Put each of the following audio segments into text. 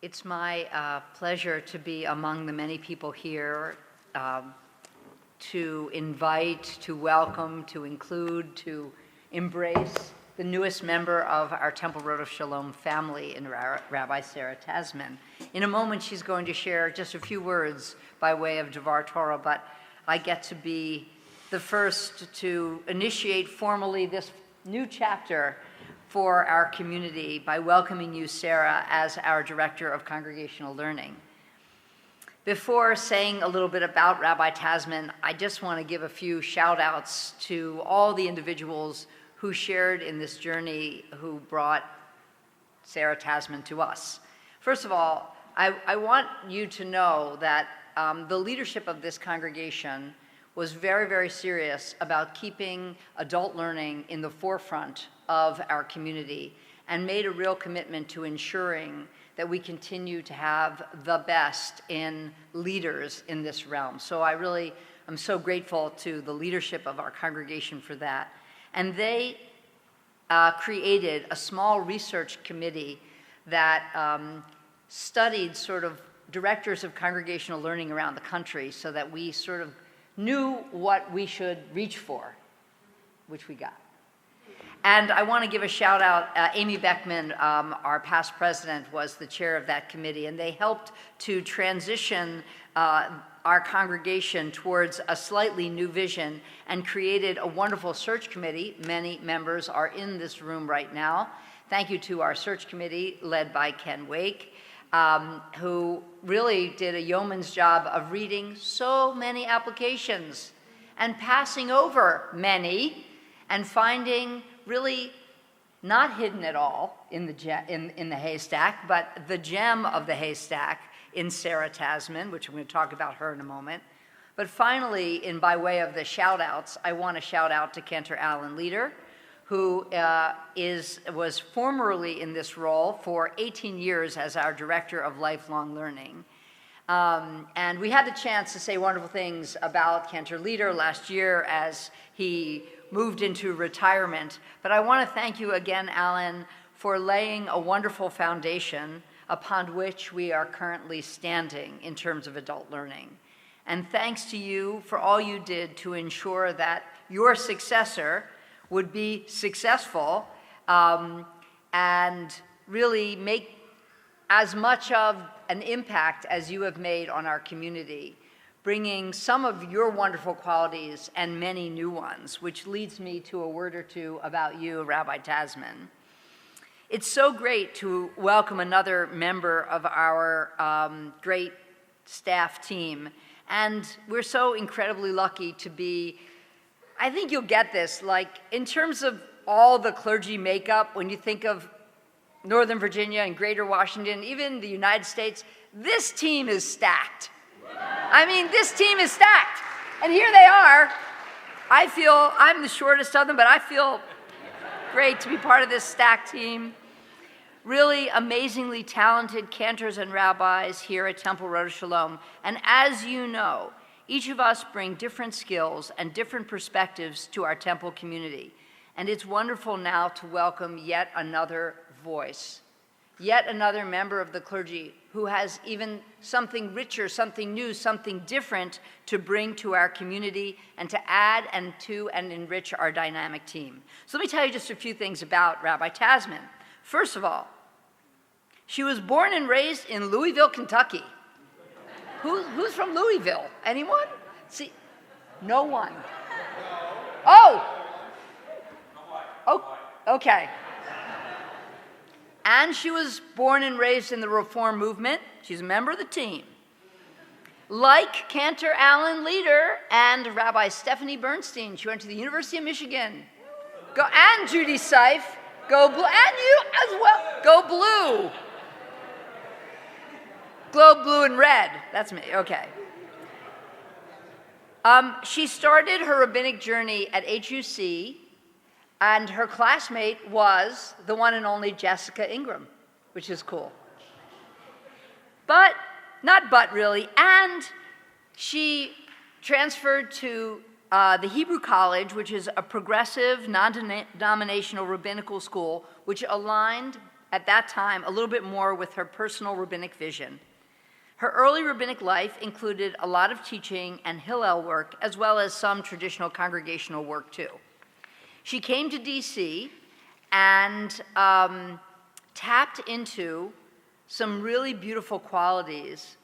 It's my pleasure to be among the many people here to invite, to welcome, to include, to embrace the newest member of our Temple Rodef Shalom family in Rabbi Sarah Tasman. In a moment, she's going to share just a few words by way of Devar Torah, but I get to be the first to initiate formally this new chapter for our community by welcoming you, Sarah, as our Director of Congregational Learning. Before saying a little bit about Rabbi Tasman, I just want to give a few shout-outs to all the individuals who shared in this journey, who brought Sarah Tasman to us. First of all, I want you to know that the leadership of this congregation was very, very serious about keeping adult learning in the forefront of our community and made a real commitment to ensuring that we continue to have the best in leaders in this realm. So I'm so grateful to the leadership of our congregation for that. And they created a small research committee that studied sort of directors of congregational learning around the country so that we sort of knew what we should reach for, which we got. And I want to give a shout out, Amy Beckman, our past president, was the chair of that committee, and they helped to transition our congregation towards a slightly new vision and created a wonderful search committee. Many members are in this room right now. Thank you to our search committee led by Ken Wake, who really did a yeoman's job of reading so many applications and passing over many and finding really not hidden at all in the haystack, but the gem of the haystack in Sarah Tasman, which I'm going to talk about her in a moment. But finally, by way of the shout-outs, I want to shout out to Cantor Alan Leader, who was formerly in this role for 18 years as our Director of Lifelong Learning. And we had the chance to say wonderful things about Cantor Leader last year as he moved into retirement. But I want to thank you again, Alan, for laying a wonderful foundation upon which we are currently standing in terms of adult learning. And thanks to you for all you did to ensure that your successor would be successful and really make as much of an impact as you have made on our community, bringing some of your wonderful qualities and many new ones, which leads me to a word or two about you, Rabbi Tasman. It's so great to welcome another member of our great staff team, and we're so incredibly lucky to be, I think you'll get this, like in terms of all the clergy makeup, when you think of Northern Virginia and Greater Washington, even the United States, this team is stacked. I mean, this team is stacked. And here they are. I feel, I'm the shortest of them, but I feel great to be part of this stacked team. Really amazingly talented cantors and rabbis here at Temple Rodef Shalom. And as you know, each of us bring different skills and different perspectives to our temple community. And it's wonderful now to welcome yet another voice, yet another member of the clergy who has even something richer, something new, something different to bring to our community and to add and enrich our dynamic team. So let me tell you just a few things about Rabbi Tasman. First of all, she was born and raised in Louisville, Kentucky. Who's from Louisville? Anyone? See, no one. Oh, okay. And she was born and raised in the Reform movement. She's a member of the team. Like Cantor Alan Leader and Rabbi Stephanie Bernstein, she went to the University of Michigan. And Judy Seif, go blue, and you as well, go blue. Globe blue and red, that's me, okay. She started her rabbinic journey at HUC, and her classmate was the one and only Jessica Ingram, which is cool. Not really, and she transferred to the Hebrew College, which is a progressive, non-denominational rabbinical school, which aligned at that time a little bit more with her personal rabbinic vision. Her early rabbinic life included a lot of teaching and Hillel work, as well as some traditional congregational work too. She came to DC and tapped into some really beautiful qualities: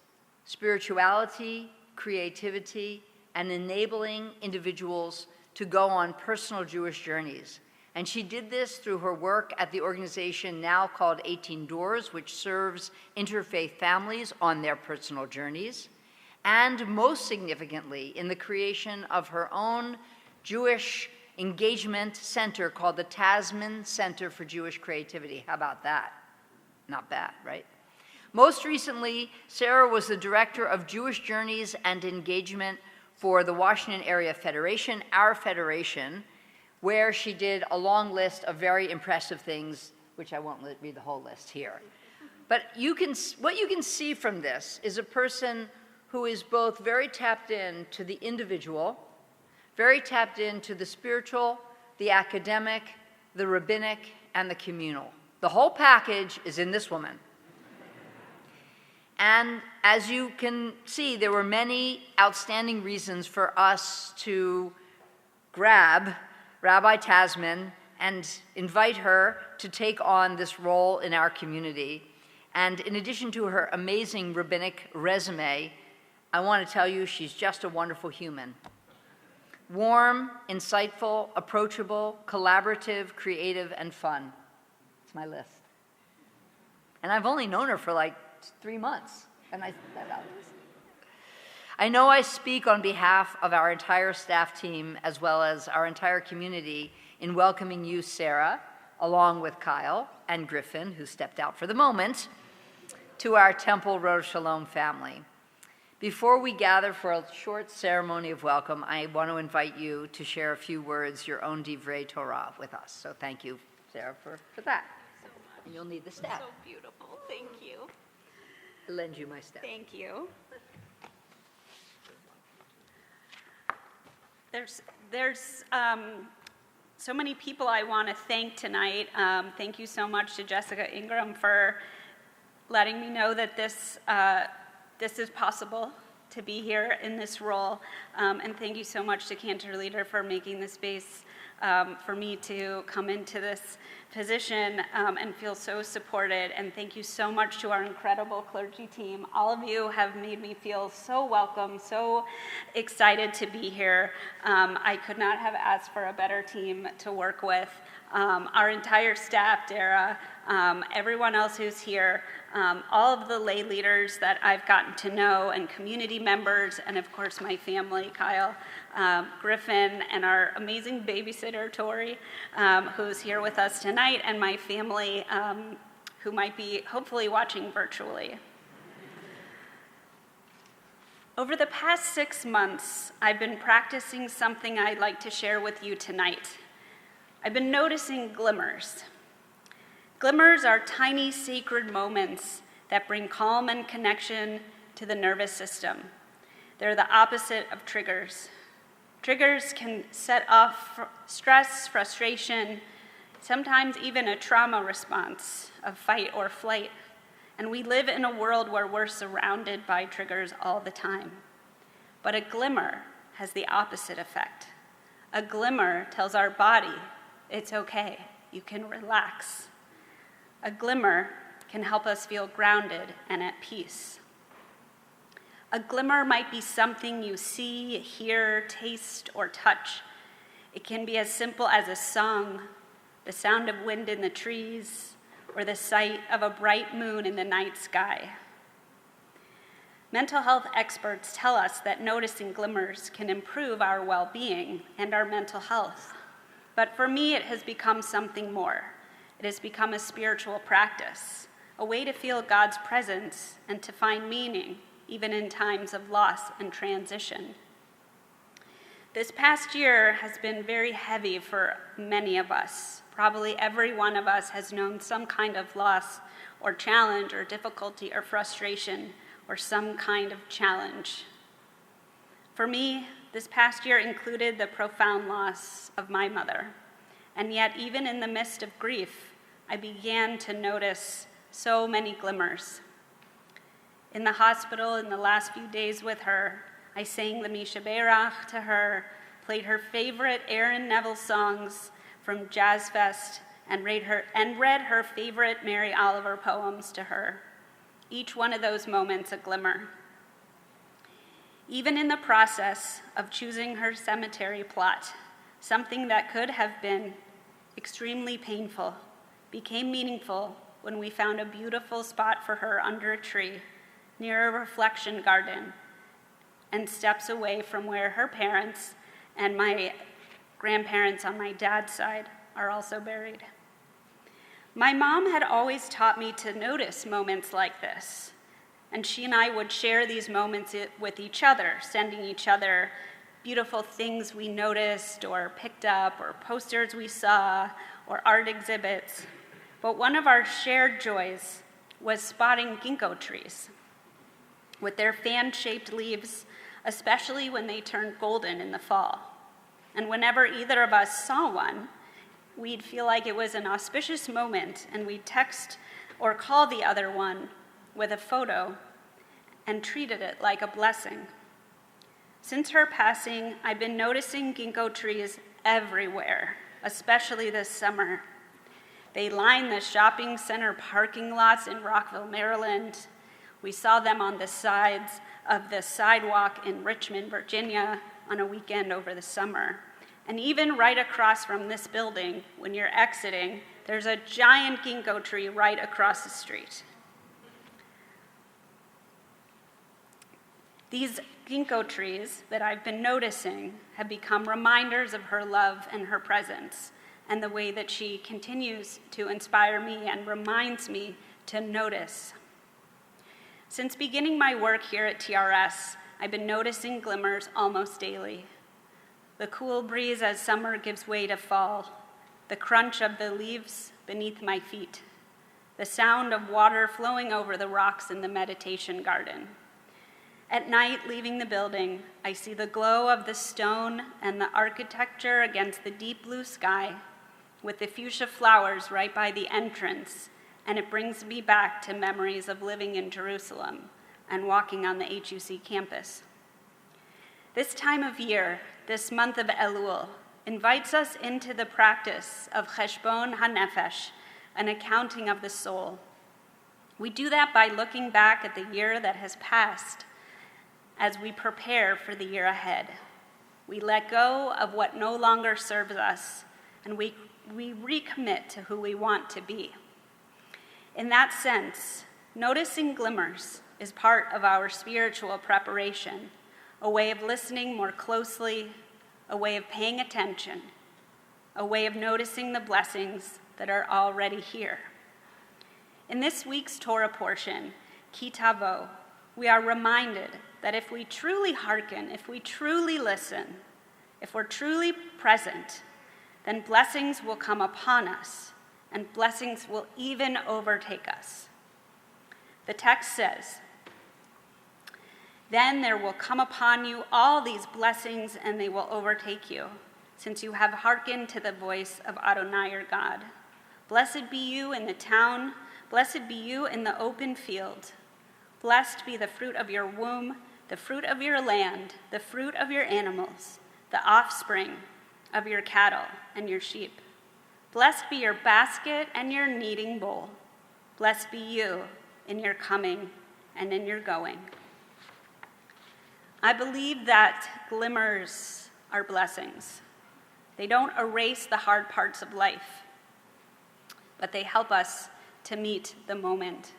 spirituality, creativity, and enabling individuals to go on personal Jewish journeys. And she did this through her work at the organization now called 18 Doors, which serves interfaith families on their personal journeys, and most significantly, in the creation of her own Jewish engagement center called the Tasman Center for Jewish Creativity. How about that? Not bad, right? Most recently, Sarah was the director of Jewish Journeys and Engagement for the Washington Area Federation, our federation, where she did a long list of very impressive things, which I won't read the whole list here. But what you can see from this is a person who is both very tapped into the individual, very tapped into the spiritual, the academic, the rabbinic, and the communal. The whole package is in this woman. And as you can see, there were many outstanding reasons for us to grab Rabbi Tasman and invite her to take on this role in our community. And in addition to her amazing rabbinic resume, I want to tell you she's just a wonderful human. Warm, insightful, approachable, collaborative, creative, and fun. It's my list. And I've only known her for like 3 months, and I know I speak on behalf of our entire staff team as well as our entire community in welcoming you, Sarah, along with Kyle and Griffin, who stepped out for the moment, to our Temple Rodef Shalom family. Before we gather for a short ceremony of welcome, I want to invite you to share a few words, your own divrei Torah, with us. So thank you, Sarah, for that. So much. And you'll need the staff. So beautiful. Thank you. I'll lend you my staff. Thank you. There's so many people I want to thank tonight. Thank you so much to Jessica Ingram for letting me know that this is possible to be here in this role. And thank you so much to Cantor Leader for making the space for me to come into this position and feel so supported. And thank you so much to our incredible clergy team. All of you have made me feel so welcome, so excited to be here. I could not have asked for a better team to work with. Our entire staff, Dara, everyone else who's here, all of the lay leaders that I've gotten to know, and community members, and of course my family, Kyle, Griffin, and our amazing babysitter, Tori, who's here with us tonight, and my family, who might be hopefully watching virtually. Over the past 6 months, I've been practicing something I'd like to share with you tonight. I've been noticing glimmers. Glimmers are tiny sacred moments that bring calm and connection to the nervous system. They're the opposite of triggers. Triggers can set off stress, frustration, sometimes even a trauma response of fight or flight. And we live in a world where we're surrounded by triggers all the time. But a glimmer has the opposite effect. A glimmer tells our body, it's okay, you can relax. A glimmer can help us feel grounded and at peace. A glimmer might be something you see, hear, taste, or touch. It can be as simple as a song, the sound of wind in the trees, or the sight of a bright moon in the night sky. Mental health experts tell us that noticing glimmers can improve our well-being and our mental health. But for me, it has become something more. It has become a spiritual practice, a way to feel God's presence and to find meaning, even in times of loss and transition. This past year has been very heavy for many of us. Probably every one of us has known some kind of loss or challenge or difficulty or frustration or some kind of challenge. For me, this past year included the profound loss of my mother. And yet, even in the midst of grief, I began to notice so many glimmers. In the hospital, in the last few days with her, I sang the Misha Berach to her, played her favorite Aaron Neville songs from Jazz Fest, and read her favorite Mary Oliver poems to her. Each one of those moments a glimmer. Even in the process of choosing her cemetery plot, something that could have been extremely painful became meaningful when we found a beautiful spot for her under a tree near a reflection garden and steps away from where her parents and my grandparents on my dad's side are also buried. My mom had always taught me to notice moments like this, and she and I would share these moments with each other, sending each other beautiful things we noticed or picked up, or posters we saw, or art exhibits. But one of our shared joys was spotting ginkgo trees with their fan-shaped leaves, especially when they turned golden in the fall. And whenever either of us saw one, we'd feel like it was an auspicious moment, and we'd text or call the other one with a photo and treated it like a blessing. Since her passing, I've been noticing ginkgo trees everywhere, especially this summer. They line the shopping center parking lots in Rockville, Maryland. We saw them on the sides of the sidewalk in Richmond, Virginia on a weekend over the summer. And even right across from this building, when you're exiting, there's a giant ginkgo tree right across the street. These ginkgo trees that I've been noticing have become reminders of her love and her presence, and the way that she continues to inspire me and reminds me to notice. Since beginning my work here at TRS, I've been noticing glimmers almost daily. The cool breeze as summer gives way to fall, the crunch of the leaves beneath my feet, the sound of water flowing over the rocks in the meditation garden. At night, leaving the building, I see the glow of the stone and the architecture against the deep blue sky, with the fuchsia flowers right by the entrance, and it brings me back to memories of living in Jerusalem and walking on the HUC campus. This time of year, this month of Elul, invites us into the practice of Cheshbon HaNefesh, an accounting of the soul. We do that by looking back at the year that has passed as we prepare for the year ahead. We let go of what no longer serves us, and we recommit to who we want to be. In that sense, noticing glimmers is part of our spiritual preparation, a way of listening more closely, a way of paying attention, a way of noticing the blessings that are already here. In this week's Torah portion, Ki Tavo, we are reminded that if we truly hearken, if we truly listen, if we're truly present, then blessings will come upon us, and blessings will even overtake us. The text says, "Then there will come upon you all these blessings, and they will overtake you, since you have hearkened to the voice of Adonai your God. Blessed be you in the town, blessed be you in the open field. Blessed be the fruit of your womb, the fruit of your land, the fruit of your animals, the offspring of your cattle and your sheep. Blessed be your basket and your kneading bowl. Blessed be you in your coming and in your going." I believe that glimmers are blessings. They don't erase the hard parts of life, but they help us to meet the moment.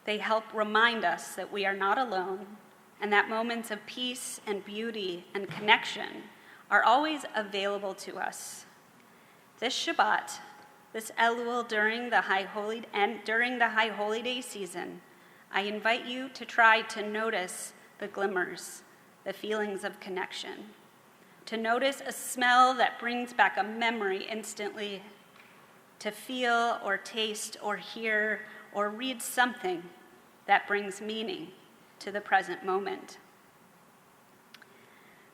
They help remind us that we are not alone, and that moments of peace and beauty and connection are always available to us. This Shabbat, this Elul during the High Holy Day season, I invite you to try to notice the glimmers, the feelings of connection, to notice a smell that brings back a memory instantly, to feel or taste or hear or read something that brings meaning to the present moment.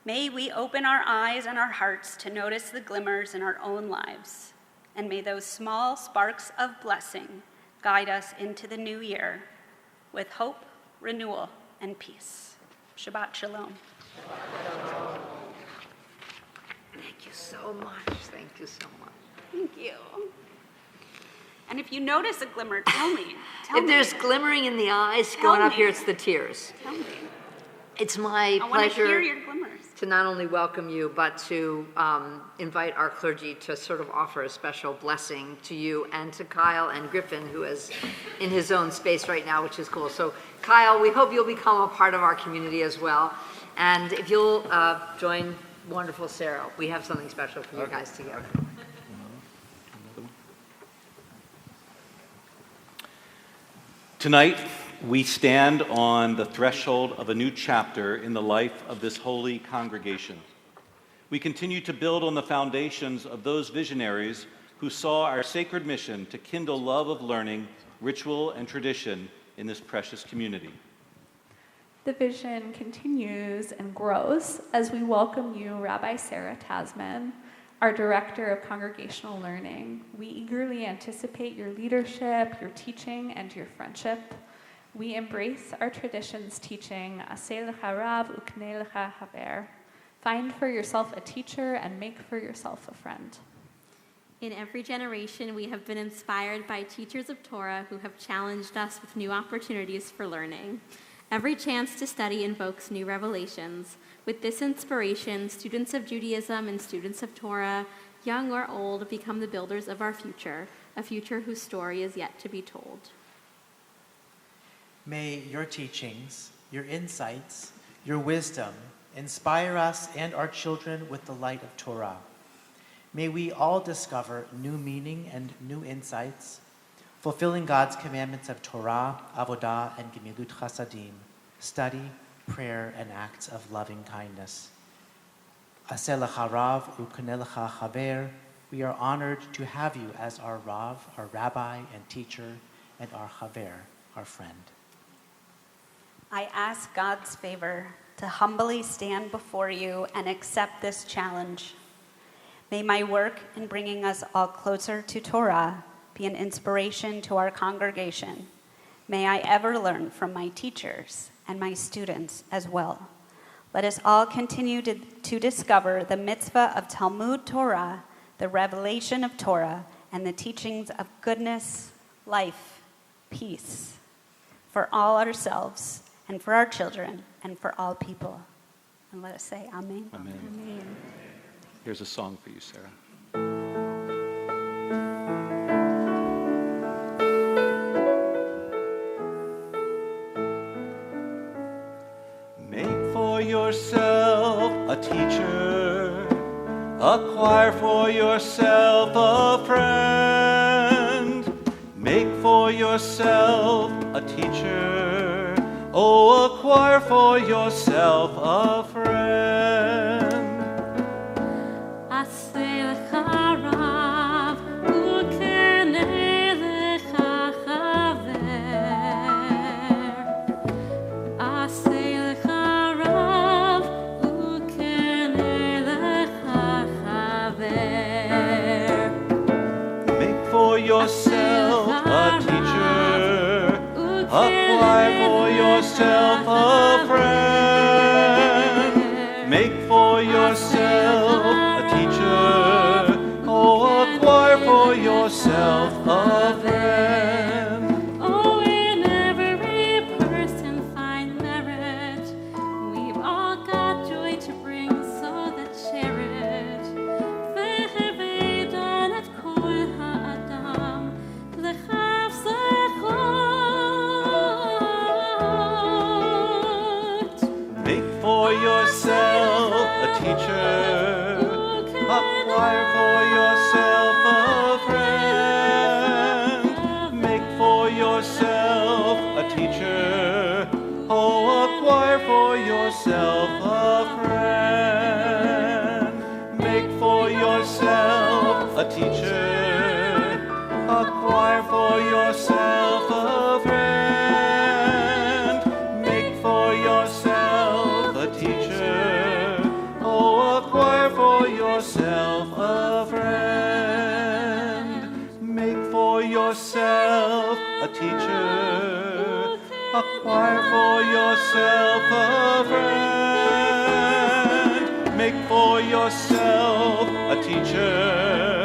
May we open our eyes and our hearts to notice the glimmers in our own lives, and may those small sparks of blessing guide us into the new year with hope, renewal, and peace. Shabbat Shalom. Thank you so much. Thank you so much. Thank you. And if you notice a glimmer, tell me. If there's glimmering in the eyes going up here, it's the tears. Tell me. It's my I want to hear pleasure your glimmers. to not only welcome you, but to invite our clergy to sort of offer a special blessing to you and to Kyle and Griffin, who is in his own space right now, which is cool. So Kyle, we hope you'll become a part of our community as well. And if you'll join wonderful Sarah, we have something special for you guys together. Tonight, we stand on the threshold of a new chapter in the life of this holy congregation. We continue to build on the foundations of those visionaries who saw our sacred mission to kindle love of learning, ritual, and tradition in this precious community. The vision continues and grows as we welcome you, Rabbi Sarah Tasman, our Director of Congregational Learning. We eagerly anticipate your leadership, your teaching, and your friendship. We embrace our tradition's teaching, Aseh lecha rav uknei lecha haver. Find for yourself a teacher and make for yourself a friend. In every generation, we have been inspired by teachers of Torah who have challenged us with new opportunities for learning. Every chance to study invokes new revelations. With this inspiration, students of Judaism and students of Torah, young or old, become the builders of our future, a future whose story is yet to be told. May your teachings, your insights, your wisdom inspire us and our children with the light of Torah. May we all discover new meaning and new insights, fulfilling God's commandments of Torah, Avodah, and Gemilut Chasadim, study, prayer, and acts of loving kindness. Aseh lecha rav uknei lecha haver. We are honored to have you as our Rav, our Rabbi and teacher, and our Haver, our friend. I ask God's favor to humbly stand before you and accept this challenge. May my work in bringing us all closer to Torah be an inspiration to our congregation. May I ever learn from my teachers and my students as well. Let us all continue to discover the mitzvah of Talmud Torah, the revelation of Torah, and the teachings of goodness, life, peace, for all ourselves and for our children and for all people. And let us say Amen. Amen. Amen. Here's a song for you, Sarah. Make for yourself a teacher, acquire for yourself a friend. Make for yourself a teacher, oh, acquire for yourself a friend. Aseh lecha rav uknei lecha haver. Aseh lecha rav uknei lecha haver. Make for yourself a teacher, acquire for yourself a friend. Make for yourself a teacher, oh, acquire for yourself a friend. Oh, in every person find merit. We've all got joy to bring, so that share it. Ve'hevedan et kol ha'adam lechav zechot. Make for yourself a teacher, acquire for yourself a friend. Make for yourself a teacher, oh, acquire for yourself a friend. Make for yourself a teacher, acquire for yourself a friend. Make for yourself a teacher, oh, acquire for yourself a friend. Acquire for yourself a friend. Make for yourself a teacher.